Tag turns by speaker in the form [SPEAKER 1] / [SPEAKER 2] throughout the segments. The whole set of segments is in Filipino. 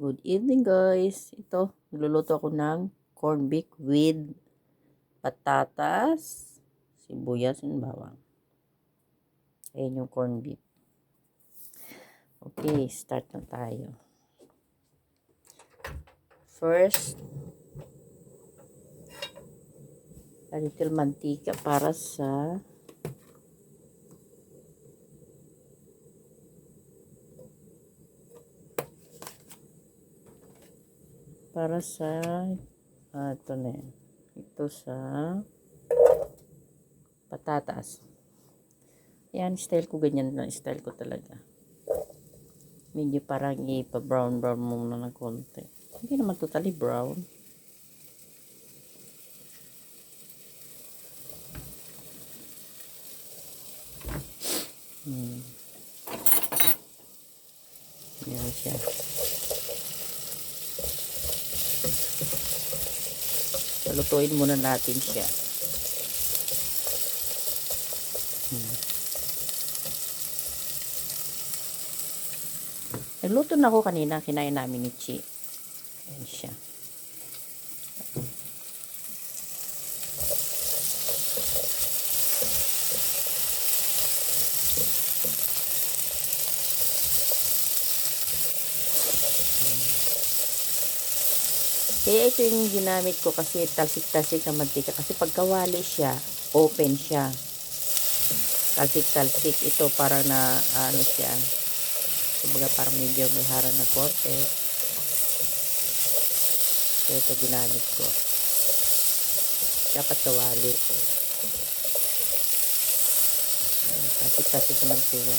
[SPEAKER 1] Good evening guys. Ito, nagluluto ako ng corned beef with patatas, sibuyas, and bawang. Ayan yung corned beef. Okay, start na tayo. First, a little mantika para sa ito na yan. Ito sa patatas. Yan, style ko ganyan na. Style ko talaga. Medyo parang ipa-brown muna ng konti. Hindi naman totally brown. Yan siya. Palutuin muna natin siya. Nagluto na ako kanina, kinain namin ni Chi. Ayan siya. Kaya ito yung ginamit ko kasi talsik-talsik ang mantika. Kasi pagkawali siya, open siya. Talsik-talsik. Ito parang na, ano siya. Kumbaga parang medyo may harang na konti. So ito ginamit ko. Dapat kawali. Talsik-talsik ang mantika.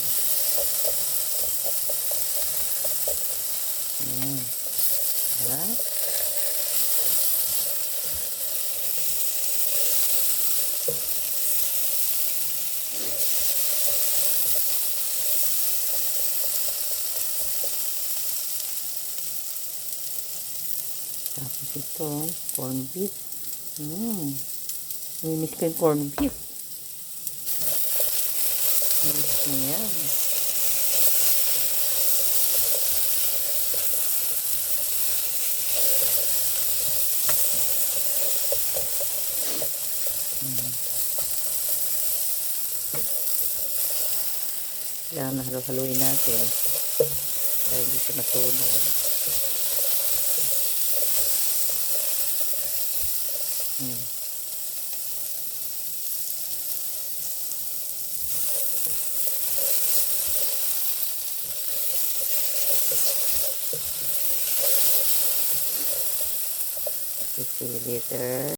[SPEAKER 1] Ha? Tapos ito, corned beef. Minis ko yung corned beef. Minis na yan. Kailangan na haluin natin. Kaya hindi siya masunog. See you later.